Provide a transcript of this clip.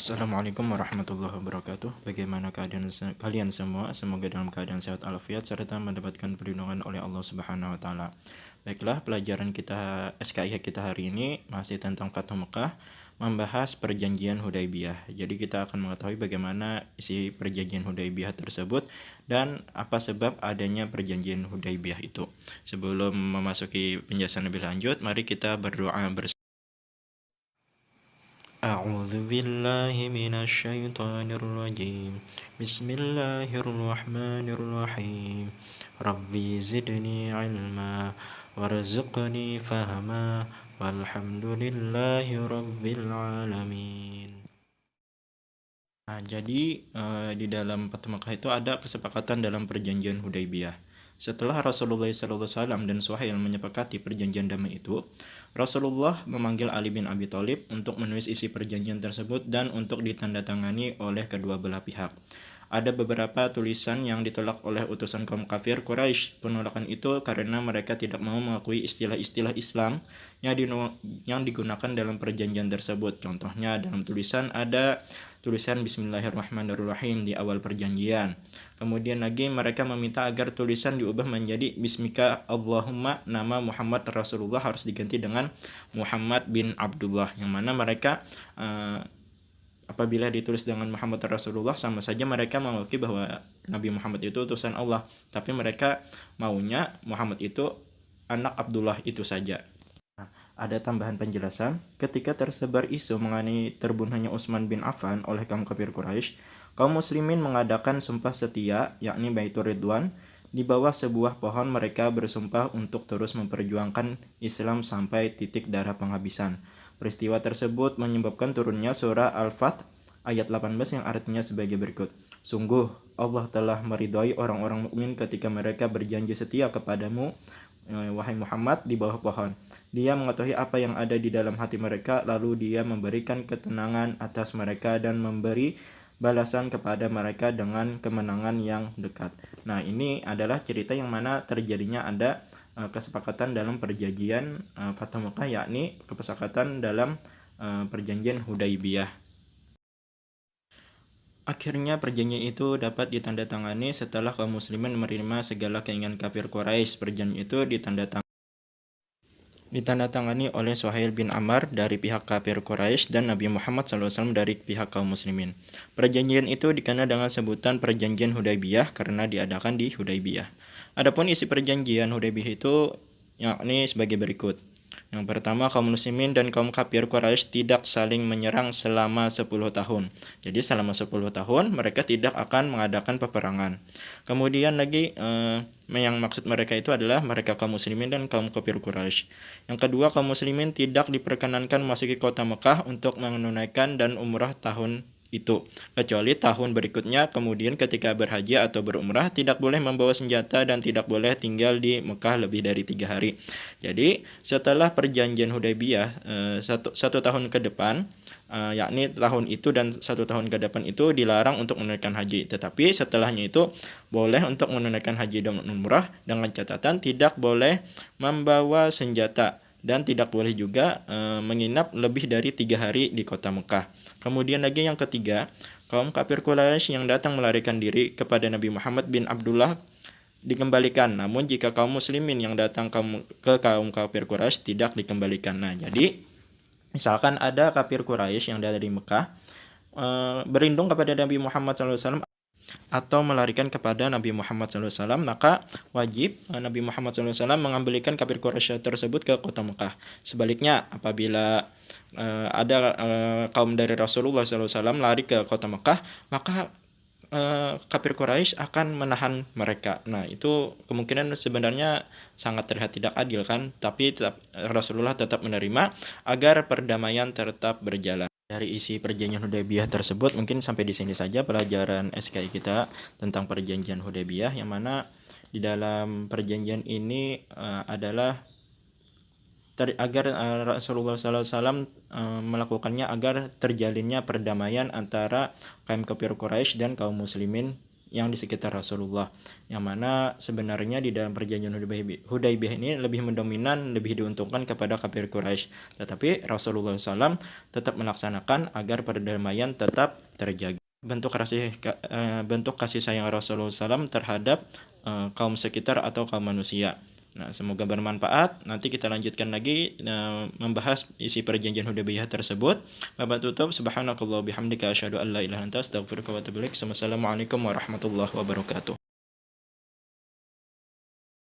Assalamualaikum warahmatullahi wabarakatuh. Bagaimana keadaan kalian semua? Semoga dalam keadaan sehat walafiat serta mendapatkan perlindungan oleh Allah Subhanahu wa taala. Baiklah, pelajaran kita SKIH kita hari ini masih tentang Fathu Mekah, membahas perjanjian Hudaybiyah. Jadi kita akan mengetahui bagaimana isi perjanjian Hudaybiyah tersebut dan apa sebab adanya perjanjian Hudaybiyah itu. Sebelum memasuki penjelasan lebih lanjut, mari kita berdoa bersama. أعوذ بالله من الشيطان الرجيم بسم الله الرحمن الرحيم ربي زدني علما وارزقني فهما والحمد لله رب العالمين. Nah, jadi di dalam Fathu Makkah itu ada kesepakatan dalam perjanjian Hudaybiyah. Setelah Rasulullah SAW dan Suhail menyepakati perjanjian damai itu, Rasulullah memanggil Ali bin Abi Thalib untuk menulis isi perjanjian tersebut dan untuk ditandatangani oleh kedua belah pihak. Ada beberapa tulisan yang ditolak oleh utusan kaum kafir Quraisy. Penolakan itu karena mereka tidak mau mengakui istilah-istilah Islam yang digunakan dalam perjanjian tersebut. Contohnya dalam tulisan ada tulisan Bismillahirrahmanirrahim di awal perjanjian. Kemudian lagi mereka meminta agar tulisan diubah menjadi Bismika Allahumma, nama Muhammad Rasulullah harus diganti dengan Muhammad bin Abdullah, yang mana mereka apabila ditulis dengan Muhammad Rasulullah sama saja mereka mengakui bahwa Nabi Muhammad itu utusan Allah, tapi mereka maunya Muhammad itu anak Abdullah itu saja. Ada tambahan penjelasan, ketika tersebar isu mengenai terbunuhnya Utsman bin Affan oleh kaum kafir Quraisy, kaum muslimin mengadakan sumpah setia, yakni Baitur Ridwan. Di bawah sebuah pohon mereka bersumpah untuk terus memperjuangkan Islam sampai titik darah penghabisan. Peristiwa tersebut menyebabkan turunnya surah Al-Fath ayat 18 yang artinya sebagai berikut. Sungguh Allah telah meridhai orang-orang mukmin ketika mereka berjanji setia kepadamu, wahai Muhammad, di bawah pohon. Dia mengetahui apa yang ada di dalam hati mereka, lalu dia memberikan ketenangan atas mereka dan memberi balasan kepada mereka dengan kemenangan yang dekat. Nah, ini adalah cerita yang mana terjadinya ada kesepakatan dalam perjanjian Fathu Makkah, yakni kesepakatan dalam perjanjian Hudaybiyah. Akhirnya perjanjian itu dapat ditandatangani setelah kaum muslimin menerima segala keinginan kafir Quraisy. Perjanjian itu ditandatangani oleh Suhail bin Amr dari pihak kafir Quraisy dan Nabi Muhammad SAW dari pihak kaum muslimin. Perjanjian itu dikenal dengan sebutan perjanjian Hudaybiyah karena diadakan di Hudaybiyah. Adapun isi perjanjian Hudaybiyah itu yakni sebagai berikut. Yang pertama, kaum muslimin dan kaum kafir Quraisy tidak saling menyerang selama 10 tahun. Jadi selama 10 tahun mereka tidak akan mengadakan peperangan. Kemudian lagi yang maksud mereka itu adalah mereka kaum muslimin dan kaum kafir Quraisy. Yang kedua, kaum muslimin tidak diperkenankan memasuki kota Mekah untuk menunaikan dan umrah tahun itu, kecuali tahun berikutnya. Kemudian ketika berhaji atau berumrah tidak boleh membawa senjata dan tidak boleh tinggal di Mekah lebih dari 3 hari. Jadi setelah perjanjian Hudaybiyah satu tahun ke depan, yakni tahun itu dan 1 tahun ke depan itu dilarang untuk menunaikan haji. Tetapi setelahnya itu boleh untuk menunaikan haji dan umrah dengan catatan tidak boleh membawa senjata dan tidak boleh juga menginap lebih dari 3 hari di kota Mekah. Kemudian lagi yang ketiga, kaum kafir Quraisy yang datang melarikan diri kepada Nabi Muhammad bin Abdullah dikembalikan. Namun jika kaum muslimin yang datang ke kaum kafir Quraisy tidak dikembalikan. Nah, jadi misalkan ada kafir Quraisy yang dari Mekah berlindung kepada Nabi Muhammad SAW atau melarikan kepada Nabi Muhammad SAW, maka wajib Nabi Muhammad SAW mengembalikan kafir Quraisy tersebut ke kota Mekah. Sebaliknya, apabila ada kaum dari Rasulullah SAW lari ke kota Mekah, maka kafir Quraisy akan menahan mereka. Nah, itu kemungkinan sebenarnya sangat terlihat tidak adil kan, tapi Rasulullah tetap menerima agar perdamaian tetap berjalan. Dari isi perjanjian Hudaybiyah tersebut mungkin sampai di sini saja pelajaran SKI kita tentang perjanjian Hudaybiyah, yang mana di dalam perjanjian ini adalah agar Rasulullah SAW melakukannya agar terjalinnya perdamaian antara kaum kafir Quraisy dan kaum muslimin yang di sekitar Rasulullah. Yang mana sebenarnya di dalam perjanjian Hudaybiyah ini lebih mendominan, lebih diuntungkan kepada kafir Quraisy. Tetapi Rasulullah SAW tetap melaksanakan agar perdamaian tetap terjaga. Bentuk kasih sayang Rasulullah SAW terhadap kaum sekitar atau kaum manusia. Nah, semoga bermanfaat. Nanti kita lanjutkan lagi membahas isi perjanjian Hudaybiyah tersebut. Babak tutup, subhanakallah bihamdika asyhadu an la ilaha illa anta astaghfiruka wa atubu ilaik. Wassalamualaikum warahmatullahi wabarakatuh.